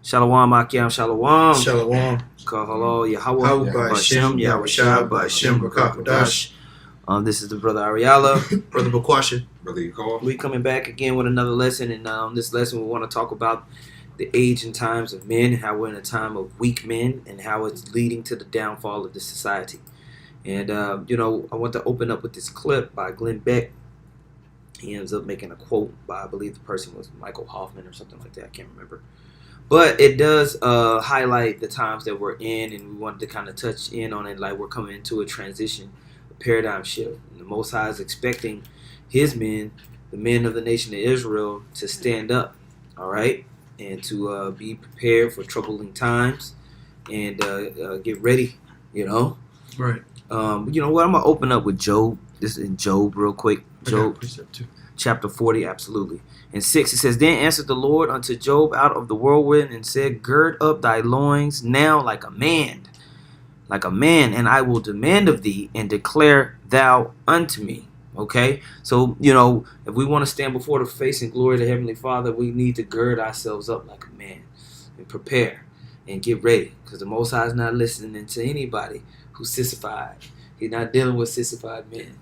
Shalom, Akim, Shalom. Shalom. Kahalo, Yahweh, Yahweh Ba'Shem, Yahushua Ba'Shem, B'Kakodash. This is the brother Ariala. Brother Bakwasha. Brother Yukov. We coming back again with another lesson, and this lesson we want to talk about the age and times of men, how we're in a time of weak men, and how it's leading to the downfall of the society. And I want to open up with this clip by Glenn Beck. He ends up making a quote by, I believe the person was Michael Hoffman or something like that. I can't remember. But it does highlight the times that we're in, and we wanted to kind of touch in on it, like we're coming into a transition, a paradigm shift. And the Most High is expecting his men, the men of the nation of Israel, to stand up, all right, and to be prepared for troubling times and get ready, Right. You know what? I'm going to open up with Job. This is in Job real quick. Job chapter 40, absolutely. In 6, it says, Then answered the Lord unto Job out of the whirlwind and said, Gird up thy loins now like a man, and I will demand of thee and declare thou unto me. Okay? So, if we want to stand before the face and glory of the Heavenly Father, we need to gird ourselves up like a man and prepare and get ready, because the Most High is not listening to anybody who's sissified. He's not dealing with sissified men.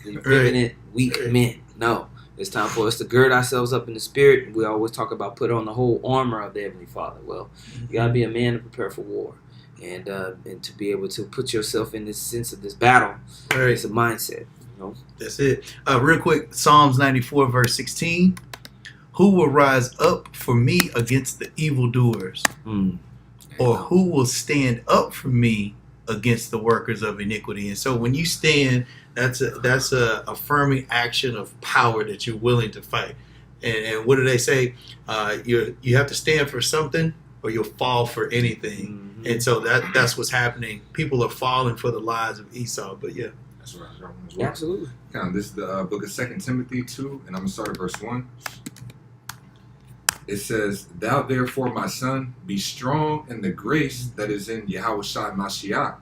Effeminate, weak men. No. It's time for us to gird ourselves up in the spirit. We always talk about put on the whole armor of the Heavenly Father. Well, you got to be a man to prepare for war. And to be able to put yourself in this sense of this battle. Right. It's a mindset. That's it. Real quick, Psalms 94, verse 16. Who will rise up for me against the evildoers? Or who will stand up for me against the workers of iniquity? And so when you stand, that's a affirming action of power that you're willing to fight. And what do they say? You have to stand for something or you'll fall for anything. And so that's what's happening. People are falling for the lies of Esau. But yeah. That's right. Yeah, absolutely. This is the book of 2 Timothy 2, and I'm going to start at verse 1. It says, Thou therefore, my son, be strong in the grace that is in Yahushua Mashiach.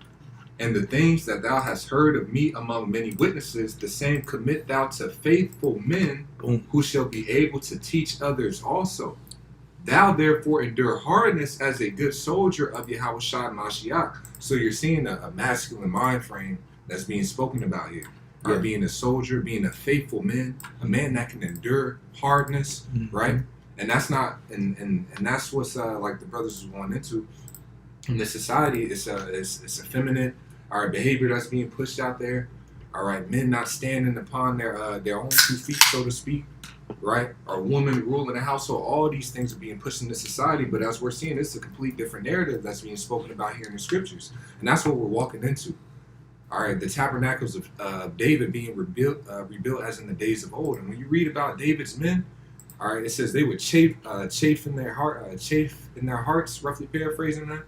And the things that thou hast heard of me among many witnesses, the same commit thou to faithful men who shall be able to teach others also. Thou therefore endure hardness as a good soldier of Yahushua Mashiach. So you're seeing a masculine mind frame that's being spoken about here. Yeah. Being a soldier, being a faithful man, a man that can endure hardness, right? And that's not, and that's what's like the brothers was going into. In the society, it's effeminate, all right, behavior that's being pushed out there, all right, men not standing upon their own 2 feet, so to speak, right, or women ruling the household. All these things are being pushed into society, but as we're seeing, it's a complete different narrative that's being spoken about here in the scriptures, and that's what we're walking into. All right, the tabernacles of David being rebuilt as in the days of old, and when you read about David's men, all right, it says they would chafe in their hearts, roughly paraphrasing that,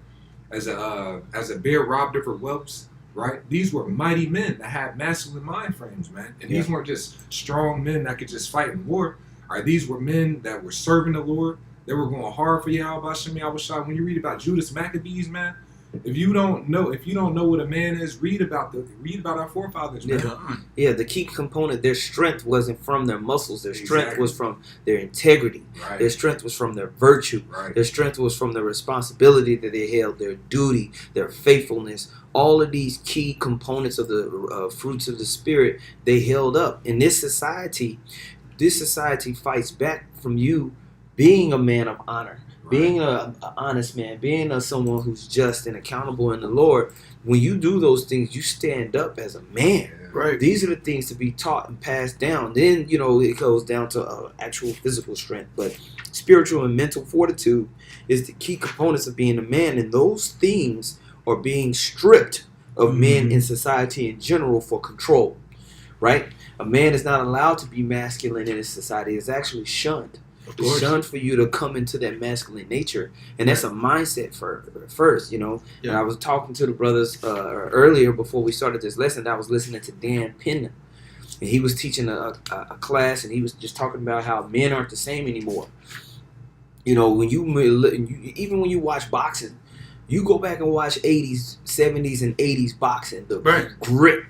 as a bear robbed of her whelps, right? These were mighty men that had masculine mind frames, man. And these weren't just strong men that could just fight in war. All right, these were men that were serving the Lord. They were going hard for Yahweh Shem Yahushua. When you read about Judas Maccabees, man, if you don't know what a man is, read about our forefathers, man. Yeah, the key component, their strength wasn't from their muscles. Their strength was from their integrity. Right. Their strength was from their virtue. Right. Their strength was from the responsibility that they held, their duty, their faithfulness. All of these key components of the fruits of the Spirit, they held up. In this society fights back from you being a man of honor. Being an honest man, being someone who's just and accountable in the Lord, when you do those things, you stand up as a man. Right. These are the things to be taught and passed down. Then, it goes down to actual physical strength. But spiritual and mental fortitude is the key components of being a man. And those things are being stripped of men in society in general for control. Right? A man is not allowed to be masculine in his society. It's actually shunned. It's shunned for you to come into that masculine nature, and that's a mindset first. And I was talking to the brothers earlier before we started this lesson. I was listening to Dan Penman, and he was teaching a class, and he was just talking about how men aren't the same anymore. When even when you watch boxing, you go back and watch 80s, 70s, and 80s boxing. The grip,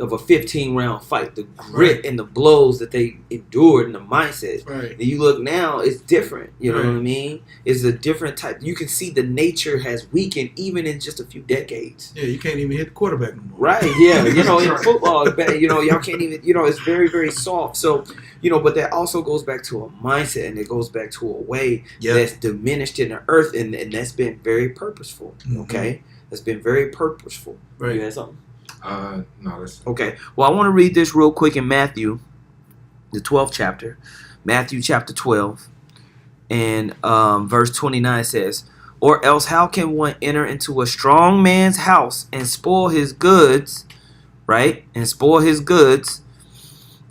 of a 15-round fight, the grit and the blows that they endured and the mindset. Right. And you look now, it's different. You know Right. what I mean? It's a different type. You can see the nature has weakened even in just a few decades. Yeah, you can't even hit the quarterback no more. Right, yeah. In football, y'all can't even, it's very, very soft. So, but that also goes back to a mindset, and it goes back to a way that's diminished in the earth, and that's been very purposeful, okay? That's been very purposeful. Right. You had something? No, that's okay. Well, I want to read this real quick in Matthew, the 12th chapter. Matthew chapter 12 and verse 29 says, "Or else how can one enter into a strong man's house and spoil his goods," right? And spoil his goods,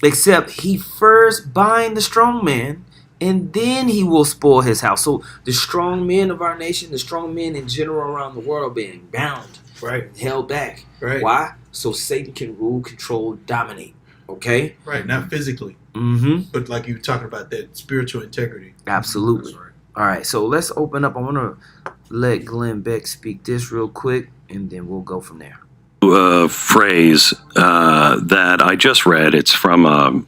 "except he first bind the strong man, and then he will spoil his house." So the strong men of our nation, the strong men in general around the world are being bound. Right. Held back. Right. Why? So Satan can rule, control, dominate. Okay? Right. Not physically. Mm-hmm. But like you were talking about, that spiritual integrity. Absolutely. That's right. All right. So let's open up. I want to let Glenn Beck speak this real quick, and then we'll go from there. Phrase that I just read. It's from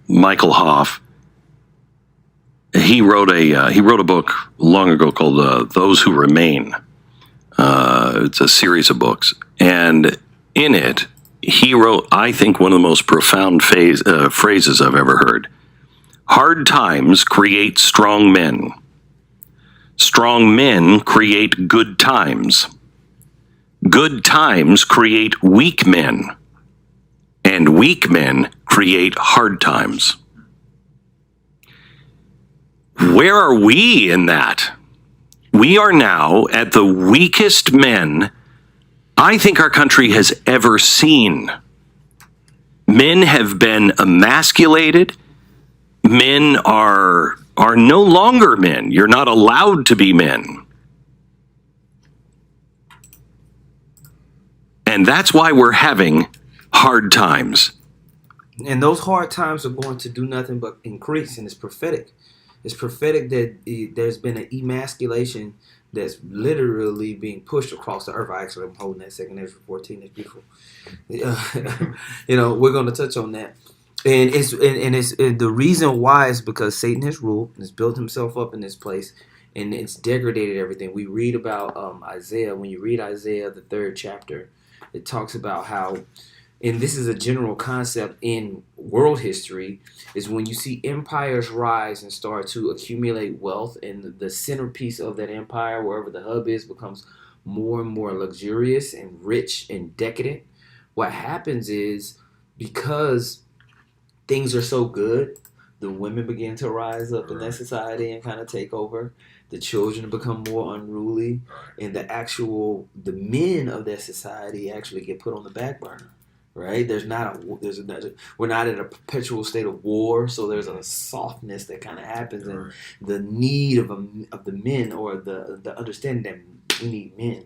Michael Hoff. He wrote a book long ago called "Those Who Remain." It's a series of books, and in it, he wrote, I think, one of the most profound phrases I've ever heard. Hard times create strong men. Strong men create good times. Good times create weak men. And weak men create hard times. Where are we in that? We are now at the weakest men I think our country has ever seen. Men have been emasculated. Men are no longer men. You're not allowed to be men. And that's why we're having hard times. And those hard times are going to do nothing but increase, and it's prophetic. It's prophetic that there's been an emasculation that's literally being pushed across the earth. I'm holding that 2 Ezra 14. It's beautiful. We're going to touch on that. And it's the reason why is because Satan has ruled and has built himself up in this place, and it's degraded everything. We read about Isaiah. When you read Isaiah, the 3rd chapter, it talks about how, and this is a general concept in world history, is when you see empires rise and start to accumulate wealth, and the centerpiece of that empire, wherever the hub is, becomes more and more luxurious and rich and decadent. What happens is, because things are so good, the women begin to rise up in that society and kind of take over. The children become more unruly, and the men of that society actually get put on the back burner. Right? We're not in a perpetual state of war, so there's a softness that kind of happens, and the need of the men, or the understanding that we need men,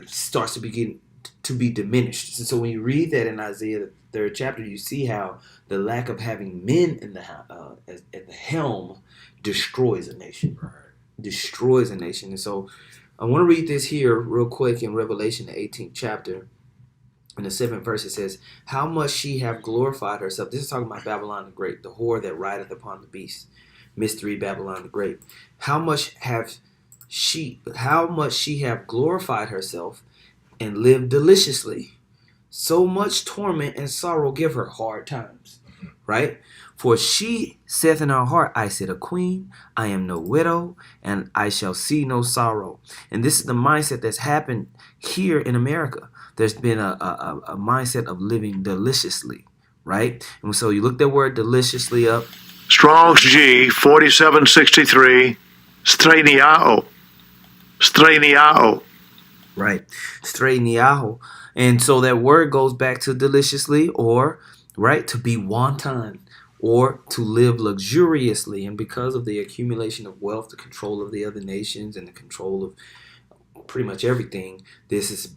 starts to begin to be diminished. And so when you read that in Isaiah the 3rd chapter, you see how the lack of having men in at the helm destroys a nation. Destroys a nation. And so I want to read this here real quick in Revelation, the 18th chapter. In the 7th verse, it says, "How much she have glorified herself." This is talking about Babylon the Great, the whore that rideth upon the beast. Mystery Babylon the Great. How much she have glorified herself and lived deliciously. So much torment and sorrow give her hard times. Right? For she saith in her heart, I sit a queen, I am no widow, and I shall see no sorrow. And this is the mindset that's happened here in America. There's been a mindset of living deliciously, right? And so you look that word deliciously up. Strong's G 4763, straniao. Right, straniao. And so that word goes back to deliciously, or right, to be wanton, or to live luxuriously. And because of the accumulation of wealth, the control of the other nations, and the control of pretty much everything, this is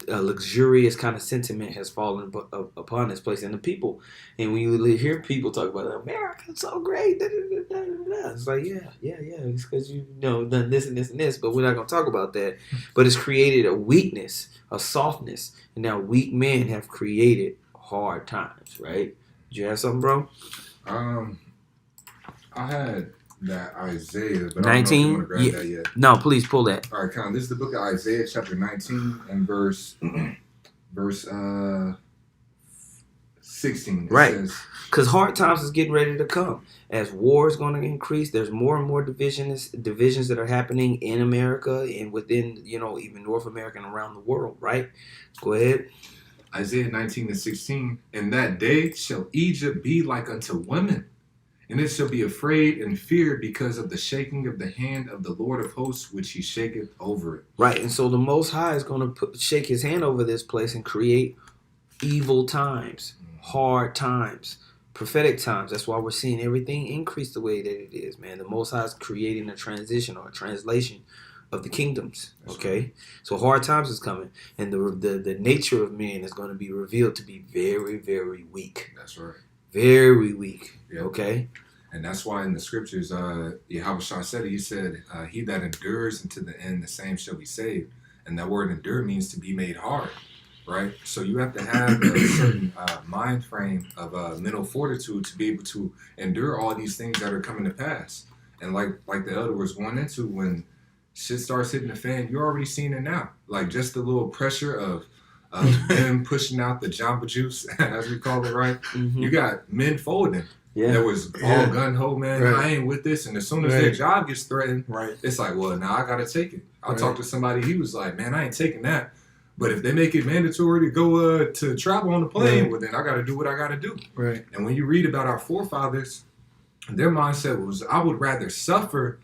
a luxurious kind of sentiment has fallen upon this place and the people. And when you hear people talk about America's so great, it's like, yeah, it's because done this and this and this, but we're not going to talk about that. But it's created a weakness, a softness, and now weak men have created hard times, right? Did you have something, bro? I had that Isaiah, but 19? I don't know if you want to grab that yet. No, please pull that. All right, Con. This is the book of Isaiah, chapter 19, and verse 16. It Right. says, Because hard times is getting ready to come. As war is going to increase, there's more and more divisions that are happening in America and within, even North America and around the world, right? Go ahead. Isaiah 19 and 16. In that day shall Egypt be like unto women, and it shall be afraid and feared because of the shaking of the hand of the Lord of hosts, which he shaketh over it. Right, and so the Most High is going to shake his hand over this place and create evil times, hard times, prophetic times. That's why we're seeing everything increase the way that it is, man. The Most High is creating a transition or a translation of the kingdoms, okay? Right. So hard times is coming, and the nature of man is going to be revealed to be very, very weak. That's right. Very weak, yeah. Okay? And that's why in the scriptures, Yahweh said it. He said, he that endures unto the end, the same shall be saved. And that word endure means to be made hard, right? So you have to have a certain mind frame of mental fortitude to be able to endure all these things that are coming to pass. And like the elder was going into, when shit starts hitting the fan, you're already seeing it now. Like just the little pressure of them pushing out the Jamba Juice, as we call it, right? Mm-hmm. You got men folding. Yeah. That was all gun-ho, man. Right. I ain't with this. And as soon as their job gets threatened, it's like, well, now I got to take it. I talked to somebody, he was like, man, I ain't taking that. But if they make it mandatory to go to travel on the plane, well, then I got to do what I got to do. Right. And when you read about our forefathers, their mindset was, I would rather suffer,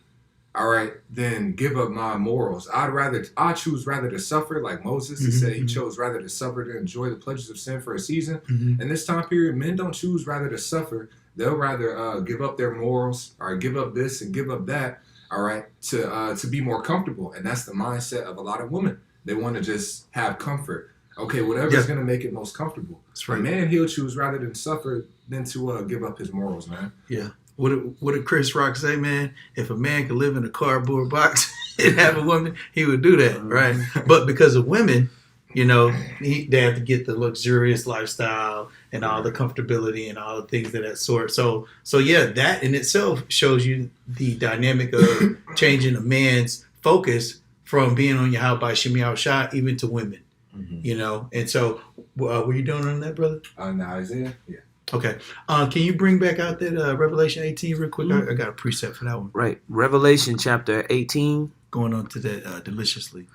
all right, than give up my morals. I choose rather to suffer, like Moses. He said he chose rather to suffer to enjoy the pleasures of sin for a season. Mm-hmm. In this time period, men don't choose rather to suffer. They'll rather give up their morals, or give up this and give up that, all right, to be more comfortable. And that's the mindset of a lot of women. They want to just have comfort. Okay, whatever's going to make it most comfortable. That's right. A man, he'll choose rather than suffer than to give up his morals, man. Yeah. What did Chris Rock say, man? If a man could live in a cardboard box and have a woman, he would do that, right? But because of women, they have to get the luxurious lifestyle and all the comfortability and all the things of that sort. So yeah, that in itself shows you the dynamic of changing a man's focus from being on Yahweh Shemi Shah even to women, And so, were you doing on that, brother? No, Isaiah, yeah. Okay. Can you bring back out that Revelation 18 real quick? I got a precept for that one. Right. Revelation chapter 18. Going on to that deliciously.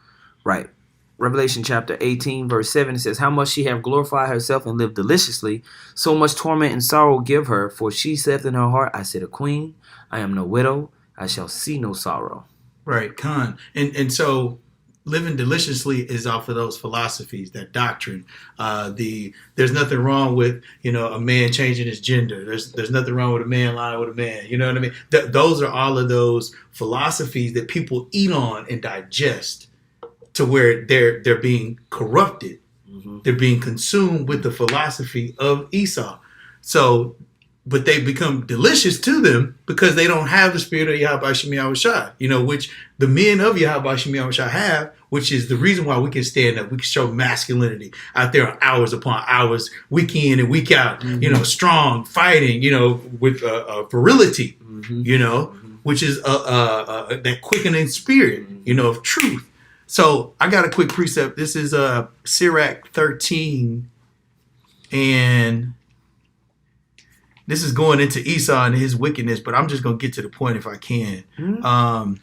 Right. Revelation chapter 18, verse 7, it says, how much she have glorified herself and lived deliciously, so much torment and sorrow give her, for she saith in her heart, I sit a queen, I am no widow, I shall see no sorrow. Right, Khan. And so living deliciously is off of those philosophies, that doctrine. There's nothing wrong with, a man changing his gender. There's nothing wrong with a man lying with a man. You know what I mean? Those are all of those philosophies that people eat on and digest to where they're being corrupted. Mm-hmm. They're being consumed with the philosophy of Esau. So, but they become delicious to them because they don't have the spirit of Yahweh Shemi Shah, which the men of Yahweh Shemi Shah have, which is the reason why we can stand up. We can show masculinity out there on hours upon hours, week in and week out, strong, fighting, with virility, which is that quickening spirit, of truth. So I got a quick precept. This is Sirach 13, and this is going into Esau and his wickedness, but I'm just going to get to the point if I can. Mm-hmm.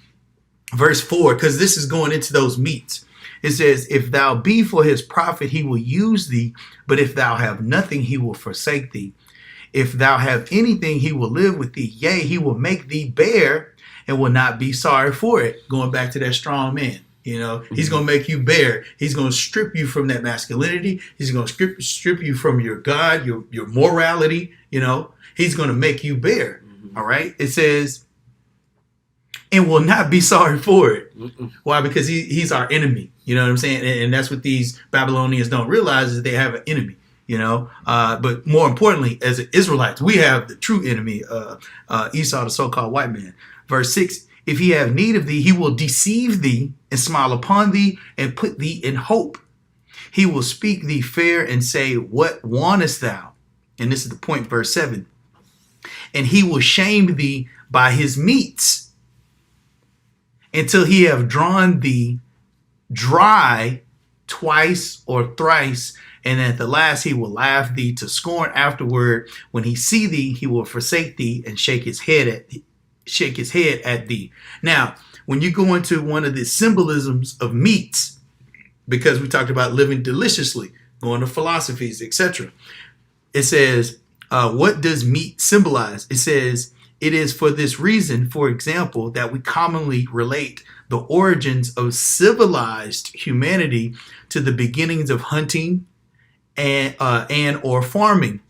Verse 4, because this is going into those meats. It says, if thou be for his profit, he will use thee, but if thou have nothing, he will forsake thee. If thou have anything, he will live with thee. Yea, he will make thee bare and will not be sorry for it. Going back to that strong man. He's going to make you bare. He's going to strip you from that masculinity. He's going to strip you from your God, your morality. He's going to make you bare. Mm-hmm. All right. It says, and will not be sorry for it. Mm-mm. Why? Because he's our enemy. You know what I'm saying? And that's what these Babylonians don't realize is they have an enemy. But more importantly, as Israelites, we have the true enemy, Esau, the so-called white man. Verse 6. If he have need of thee, he will deceive thee and smile upon thee and put thee in hope. He will speak thee fair and say, what wantest thou? And this is the point, verse 7. And he will shame thee by his meats until he have drawn thee dry twice or thrice, and at the last he will laugh thee to scorn. Afterward, when he see thee, he will forsake thee and shake his head at thee. Now, when you go into one of the symbolisms of meats, because we talked about living deliciously, going to philosophies, etc., it says, what does meat symbolize? It says, it is for this reason, for example, that we commonly relate the origins of civilized humanity to the beginnings of hunting and or farming.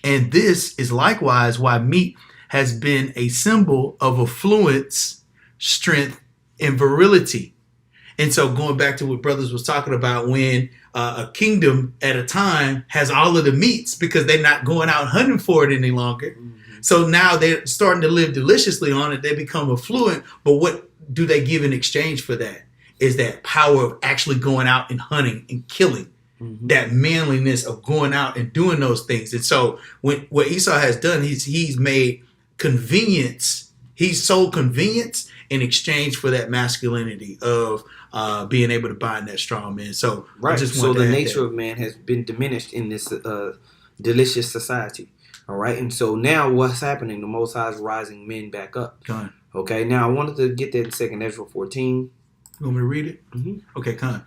And this is likewise why meat has been a symbol of affluence, strength, and virility. And so going back to what Brothers was talking about, when a kingdom at a time has all of the meats because they're not going out hunting for it any longer. Mm-hmm. So now they're starting to live deliciously on it. They become affluent. But what do they give in exchange for that? Is that power of actually going out and hunting and killing. Mm-hmm. That manliness of going out and doing those things. And so what Esau has done, he's made convenience. He's sold convenience in exchange for that masculinity of being able to bind that strong man. So right. So the nature of man has been diminished in this delicious society. All right. And so now what's happening? The Most High is rising men back up. Come on. Okay. Now I wanted to get that in 2nd Ezra 14. You want me to read it? Mm-hmm. Okay, come on.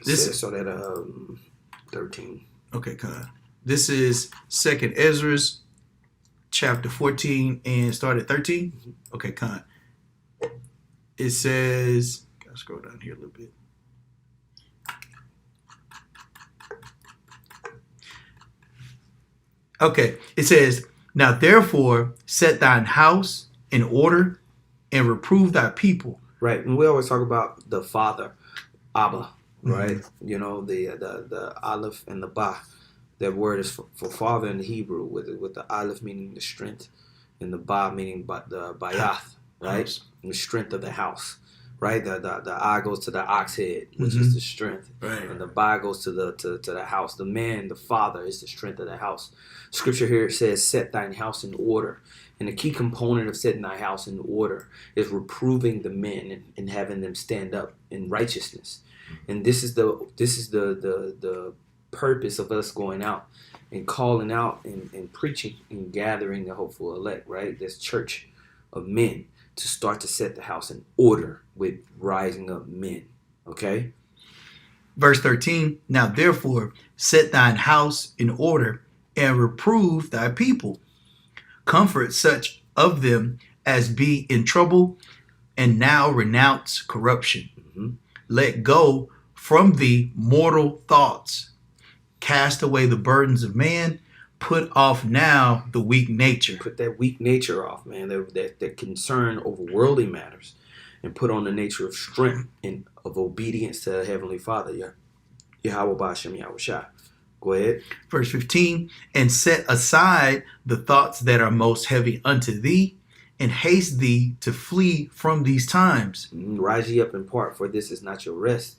So that 13. Okay, come on. This is 2nd Ezra chapter 14 and start at 13. Mm-hmm. Okay, come on. It says, gotta scroll down here a little bit. Okay, it says, now therefore set thine house in order and reprove thy people. Right, and we always talk about the Father, Abba, right? Mm-hmm. You know, the Aleph and the Ba. That word is for father in the Hebrew, with the Aleph meaning the strength, and the Ba meaning the Bayath, right? The strength of the house, right? The I goes to the ox head, which is the strength, right? And the Ba goes to the house. The man, the father, is the strength of the house. Scripture here says, "Set thine house in order." And the key component of setting thy house in order is reproving the men and having them stand up in righteousness. And this is the purpose of us going out and calling out and preaching and gathering the hopeful elect, right? This church of men to start to set the house in order with rising up men. Okay? Verse 13, now therefore set thine house in order and reprove thy people. Comfort such of them as be in trouble, and now renounce corruption. Mm-hmm. Let go from thee mortal thoughts. Cast away the burdens of man. Put off now the weak nature. Put that weak nature off, man. That concern over worldly matters, and put on the nature of strength and of obedience to the Heavenly Father. Yahweh B'Ashem Yahushua. Go ahead. Verse 15, and set aside the thoughts that are most heavy unto thee, and haste thee to flee from these times. Rise ye up in part, for this is not your rest.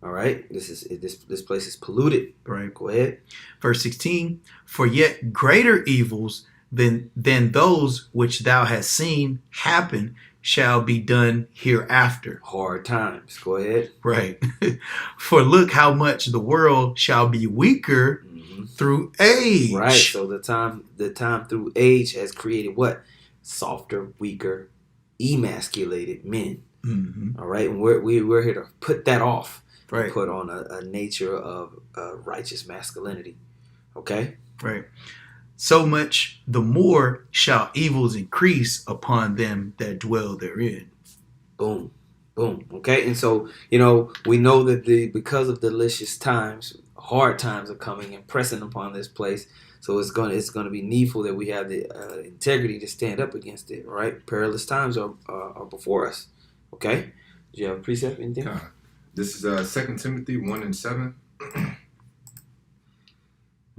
All right, this place is polluted. Right. Go ahead. Verse 16, for yet greater evils than those which thou hast seen happen shall be done hereafter. Hard times. Go ahead. Right. For look how much the world shall be weaker through age. Right. So the time through age has created what? Softer, weaker, emasculated men. Mm-hmm. All right. And we're here to put that off. Right. Put on a nature of righteous masculinity. Okay. Right. So much the more shall evils increase upon them that dwell therein. Boom. Boom. Okay. And so, we know that because of delicious times, hard times are coming and pressing upon this place. So it's going to be needful that we have the integrity to stand up against it. Right. Perilous times are before us. Okay. Do you have a precept? Anything? This is 2 Timothy 1:7.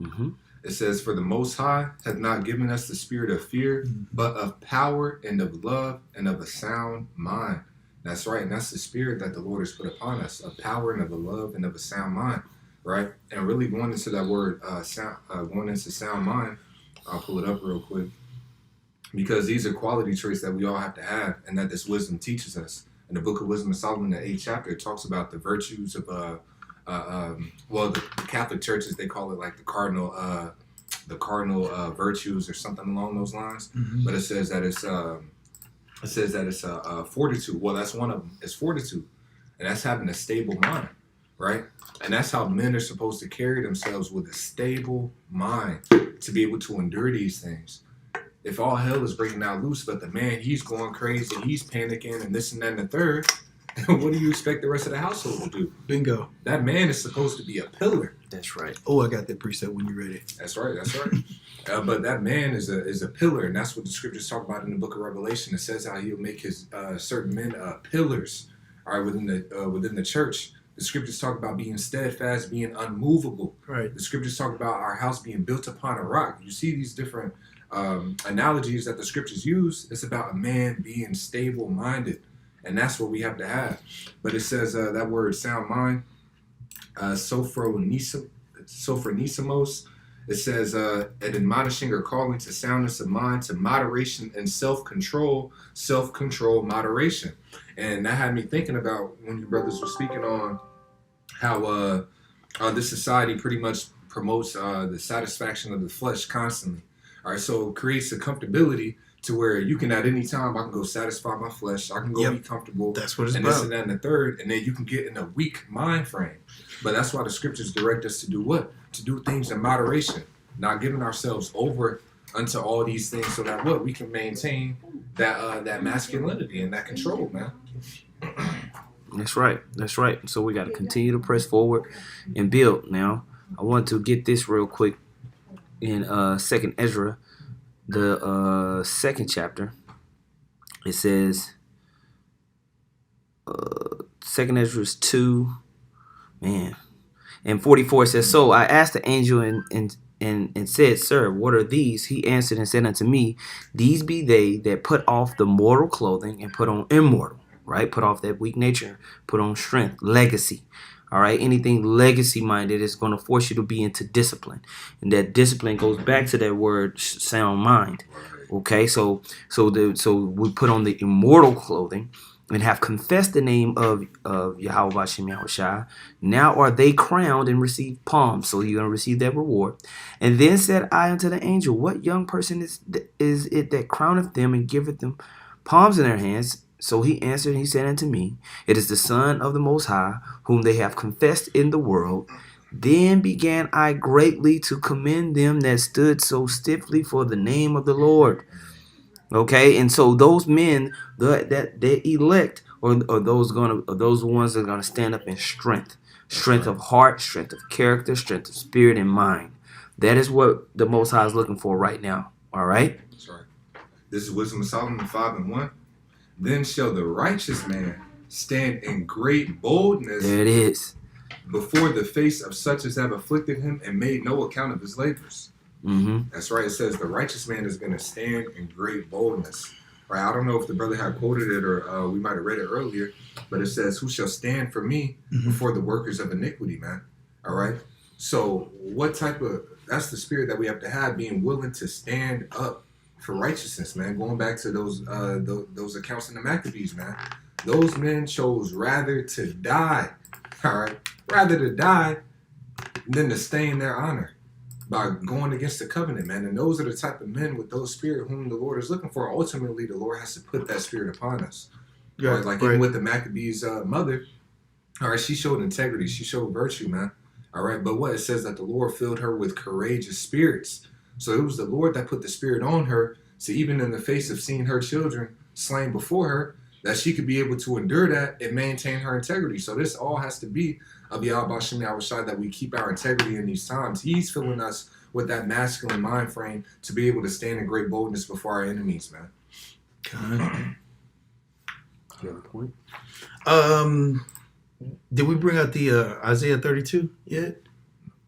Mm-hmm. It says, for the Most High hath not given us the spirit of fear, but of power and of love and of a sound mind. That's right, and that's the spirit that the Lord has put upon us, of power and of a love and of a sound mind, right? And really going into that word, going into sound mind, I'll pull it up real quick, because these are quality traits that we all have to have, and that this wisdom teaches us. In the Book of Wisdom of Solomon, the 8th chapter, it talks about the virtues of, the Catholic churches, they call it like the cardinal virtues or something along those lines. Mm-hmm. But it says that it's fortitude. Well, that's one of them. It's fortitude, and that's having a stable mind, right? And that's how men are supposed to carry themselves, with a stable mind, to be able to endure these things. If all hell is breaking out loose, but the man, he's going crazy, he's panicking, and this and that and the third, what do you expect the rest of the household to do? Bingo. That man is supposed to be a pillar. That's right. Oh, I got that precept when you're ready. That's right. But that man is a pillar, and that's what the scriptures talk about in the book of Revelation. It says how he'll make his certain men pillars, all right, within the church. The scriptures talk about being steadfast, being unmovable. Right. The scriptures talk about our house being built upon a rock. You see these different analogies that the scriptures use. It's about a man being stable-minded, and that's what we have to have. But it says that word sound mind, sophronismos. It says an admonishing or calling to soundness of mind, to moderation and self-control, moderation. And that had me thinking about when you brothers were speaking on how this society pretty much promotes the satisfaction of the flesh constantly. All right, so it creates a comfortability to where you can, at any time, I can go satisfy my flesh. I can go be comfortable. That's what it's and about. this and that and the third, and then you can get in a weak mind frame. But that's why the scriptures direct us to do what? To do things in moderation, not giving ourselves over unto all these things, so that what? We can maintain that masculinity and that control, man. That's right. That's right. So we got to continue to press forward and build. Now, I want to get this real quick in 2nd Ezra, the 2nd chapter. It says, 2nd Ezra 2, man, and 44 says, so I asked the angel and said, sir, what are these? He answered and said unto me, these be they that put off the mortal clothing and put on immortal. Right? Put off that weak nature, put on strength, legacy. All right? Anything legacy minded is going to force you to be into discipline. And that discipline goes back to that word sound mind. Okay? So we put on the immortal clothing and have confessed the name of Yahweh Bashem Yahushua. Now are they crowned and receive palms. So you're going to receive that reward. And then said I unto the angel, what young person is it that crowneth them and giveth them palms in their hands? So he answered and he said unto me, it is the Son of the Most High, whom they have confessed in the world. Then began I greatly to commend them that stood so stiffly for the name of the Lord. Okay, and so those men that they elect are those ones that are gonna stand up in strength of heart, strength of character, strength of spirit and mind. That is what the Most High is looking for right now. All right. That's right. This is Wisdom of Solomon 5:1. Then shall the righteous man stand in great boldness. There it is. Before the face of such as have afflicted him and made no account of his labors. Mm-hmm. That's right. It says the righteous man is going to stand in great boldness. Right. I don't know if the brother had quoted it or we might have read it earlier, but it says, who shall stand for me before the workers of iniquity, man? All right. So that's the spirit that we have to have, being willing to stand up for righteousness, man. Going back to those accounts in the Maccabees, man. Those men chose rather to die, all right, than to stay in their honor by going against the covenant, man. And those are the type of men with those spirit whom the Lord is looking for. Ultimately, the Lord has to put that spirit upon us. Yeah, right? Like even with the Maccabees' mother, all right, she showed integrity, she showed virtue, man. All right, but what it says that the Lord filled her with courageous spirits. So it was the Lord that put the spirit on her, so even in the face of seeing her children slain before her, that she could be able to endure that and maintain her integrity. So this all has to be of Yahweh Bashem Yahushua, that we keep our integrity in these times. He's filling us with that masculine mind frame to be able to stand in great boldness before our enemies, man. God. You have a point? Did we bring out the Isaiah 32 yet?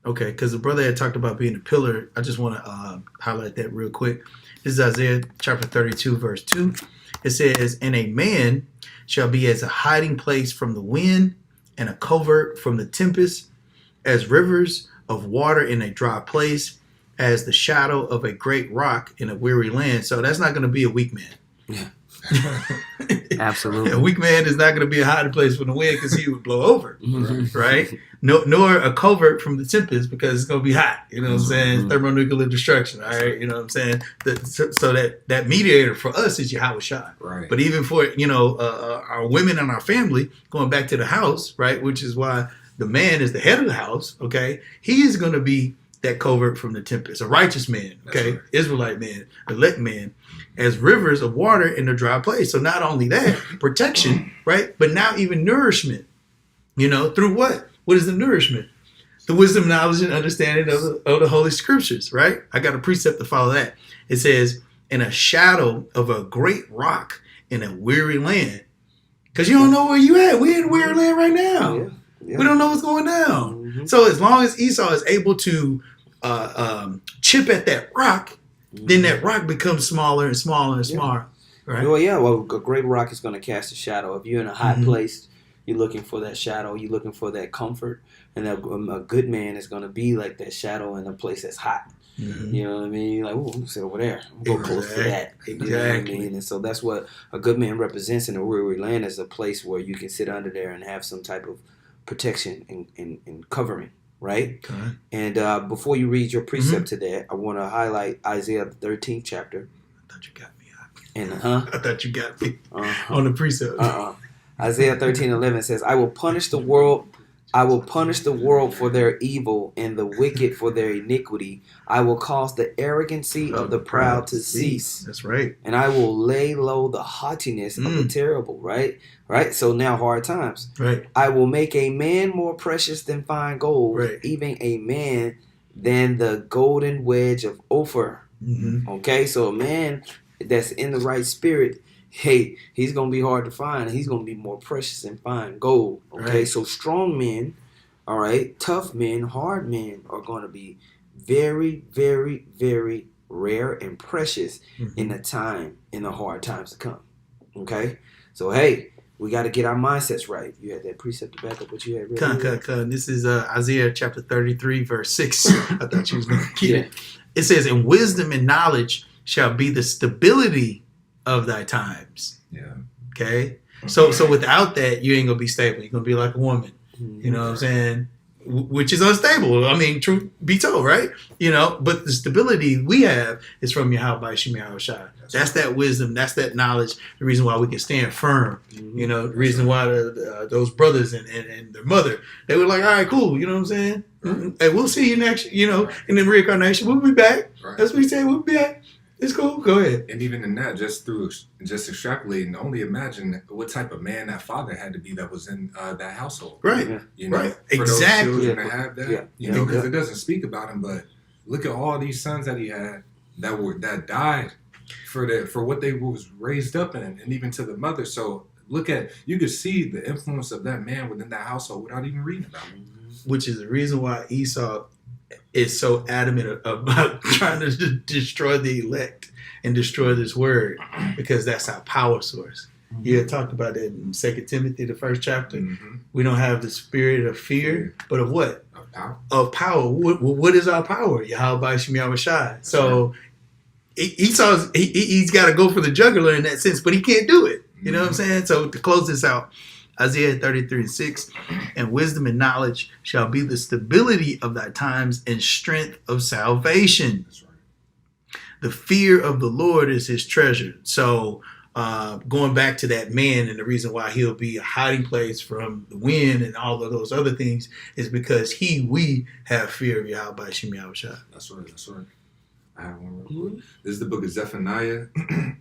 Okay, because the brother had talked about being a pillar. I just want to highlight that real quick. This is Isaiah chapter 32, verse 2. It says, and a man shall be as a hiding place from the wind and a covert from the tempest, as rivers of water in a dry place, as the shadow of a great rock in a weary land. So that's not going to be a weak man. Yeah. Absolutely. A weak man is not going to be a hiding place from the wind because he would blow over, Mhm. right? No, nor a covert from the tempest because it's going to be hot. You know what I'm saying? Mhm. Thermonuclear destruction, all right? You know what I'm saying? So that mediator for us is Yahweh Shai. Right. But even for, our women and our family, going back to the house, right, which is why the man is the head of the house, okay? He is going to be that covert from the tempest, a righteous man, okay? That's right. Israelite man, elect man, as rivers of water in a dry place. So not only that, protection, right? But now even nourishment, through what? What is the nourishment? The wisdom, knowledge, and understanding of the Holy Scriptures, right? I got a precept to follow that. It says, in a shadow of a great rock in a weary land. Because you don't know where you at. We're in a weary land right now. Yeah. Yeah. We don't know what's going down. Mhm. So as long as Esau is able to chip at that rock, then that rock becomes smaller and smaller and smaller. Right? Well, yeah. Well, a great rock is going to cast a shadow. If you're in a high Mhm. place, you're looking for that shadow. You're looking for that comfort. And a good man is going to be like that shadow in a place that's hot. Mhm. You know what I mean? You're like, ooh, I'm going to sit over there. I'm going to go close to that. You know what I Exactly. mean? And so that's what a good man represents in a weary land, is a place where you can sit under there and have some type of protection and covering, right? Okay. And before you read your precept to that, I want to highlight Isaiah the 13th chapter. I thought you got me. And I thought you got me on the precept. Isaiah 13:11 says, I will punish the world for their evil and the wicked for their iniquity. I will cause the arrogancy of the proud to cease. That's right. And I will lay low the haughtiness of the terrible, right? Right? So now hard times. Right. I will make a man more precious than fine gold, Right. even a man than the golden wedge of Ophir. Mm-hmm. Okay, so a man that's in the right spirit, hey, he's going to be hard to find. He's going to be more precious than fine gold. Okay, Right. so strong men, all right, tough men, hard men are going to be very, very, very rare and precious in the hard times to come. Okay, so hey, we got to get our mindsets right. You had that precept to back up what you had read. Con. This is Isaiah chapter 33, verse 6. I thought you was going to get Yeah. it. It says, and wisdom and knowledge shall be the stability of thy times. Yeah. Okay? So without that, you ain't going to be stable. You're going to be like a woman. You know what I'm saying? Which is unstable. I mean, truth be told, right? But the stability we have is from Yahweh Shai. That's that wisdom. That's that knowledge. The reason why we can stand firm. The reason why those brothers and their mother, they were like, all right, cool. You know what I'm saying? Right. Hey, we'll see you next, in the reincarnation. We'll be back. Right. That's what we say. We'll be back. It's cool. Go ahead. And even in that, just extrapolating, only imagine what type of man that father had to be that was in that household. Right. Yeah. Right. For Exactly. those children to have that, Yeah. because it doesn't speak about him, but look at all these sons that he had that died for what they was raised up in, and even to the mother. So you could see the influence of that man within that household without even reading about him. Which is the reason why Esau is so adamant about trying to destroy the elect and destroy this word, because that's our power source. You had talked about that in 2 Timothy, the first chapter. Mm-hmm. We don't have the spirit of fear, but of what? Of power. Of power. What is our power? Yahweh Shem Shai. So Esau's he's got to go for the jugular in that sense, but he can't do it. You know what I'm saying? So to close this out, Isaiah 33:6, and wisdom and knowledge shall be the stability of thy times and strength of salvation. That's right. The fear of the Lord is his treasure. So going back to that man, and the reason why he'll be a hiding place from the wind and all of those other things is because we have fear of Yahweh Shem Shai. That's right. I have one real quick. This is the book of Zephaniah,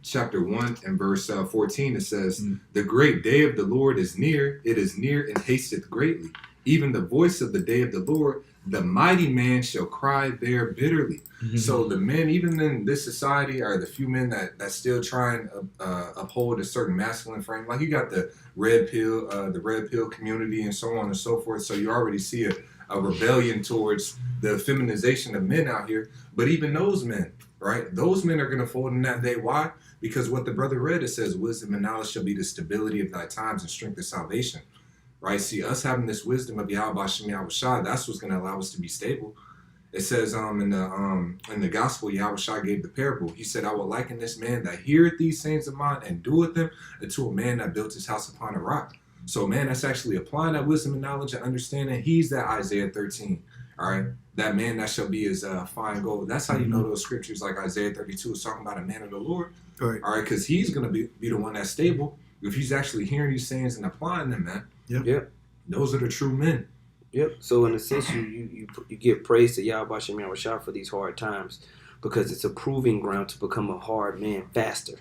chapter 1 and verse 14. It says, the great day of the Lord is near. It is near and hasteth greatly. Even the voice of the day of the Lord, the mighty man shall cry there bitterly. So the men, even in this society, are the few men that still try and uphold a certain masculine frame. Like you got the red pill community and so on and so forth. So you already see a rebellion towards the feminization of men out here. But even those men, right? Those men are going to fold in that day. Why? Because what the brother read, it says, wisdom and knowledge shall be the stability of thy times and strength of salvation, right? See, us having this wisdom of Yahweh Shem Yahweh Shai, that's what's going to allow us to be stable. It says in the gospel, Yahweh Shai gave the parable. He said, I will liken this man that heareth these sayings of mine and doeth them unto a man that built his house upon a rock. So man that's actually applying that wisdom and knowledge and understanding, he's that Isaiah 13. All right, that man that shall be as fine gold. That's how you know those scriptures like Isaiah 32 is talking about a man of the Lord. Right. All right, because he's going to be the one that's stable if he's actually hearing these sayings and applying them, man. Yep. Those are the true men. Yep. So in a sense, you give praise to Yahweh Shem Yahweh Shai for these hard times because it's a proving ground to become a hard man faster.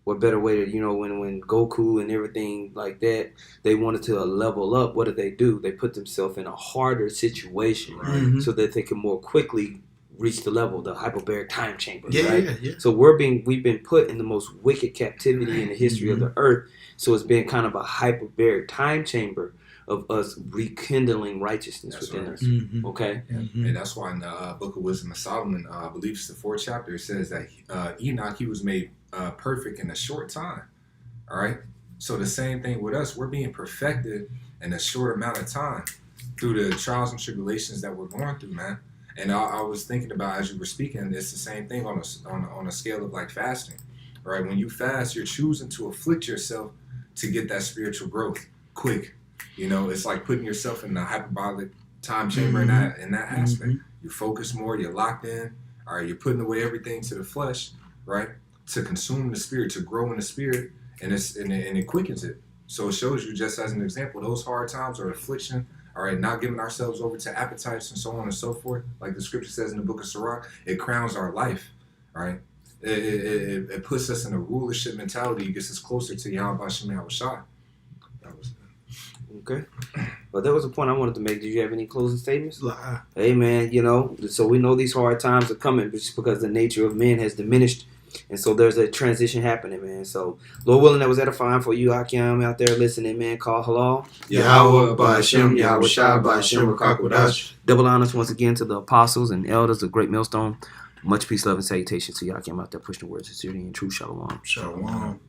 What better way to, when Goku and everything like that, they wanted to level up, what do? They put themselves in a harder situation so that they can more quickly reach the level, the hyperbaric time chamber, right? Yeah. So we've been put in the most wicked captivity in the history of the earth. So it's been kind of a hyperbaric time chamber of us rekindling righteousness within us. Okay? And that's why in the Book of Wisdom of Solomon, I believe it's the 4th chapter, it says that Enoch, he was made perfect in a short time. All right? So the same thing with us. We're being perfected in a short amount of time through the trials and tribulations that we're going through, man. And I was thinking about, as you were speaking, it's the same thing on a scale of like fasting, right? When you fast, you're choosing to afflict yourself to get that spiritual growth quick. It's like putting yourself in the hyperbolic time chamber in that aspect. You focus more, you're locked in, all right, you're putting away everything to the flesh, right? To consume the spirit, to grow in the spirit, and it quickens it. So it shows you, just as an example, those hard times are affliction, all right, not giving ourselves over to appetites and so on and so forth. Like the scripture says in the book of Sirach, it crowns our life, right? It puts us in a rulership mentality. It gets us closer to Yahweh Shem Yahweh Shai. Okay. Well, that was the point I wanted to make. Did you have any closing statements? Hey, man, so we know these hard times are coming just because the nature of men has diminished. And so there's a transition happening, man. So, Lord willing, that was edifying for you, Hakim, out there listening, man. Call halal. Yahweh Ba'Shem, Yahweh Shai Ba'Shem Rakakwadash. Double honors once again to the apostles and elders of Great Millstone. Much peace, love, and salutations to Yakim out there pushing the words of sincerity and true shalom. Shalom.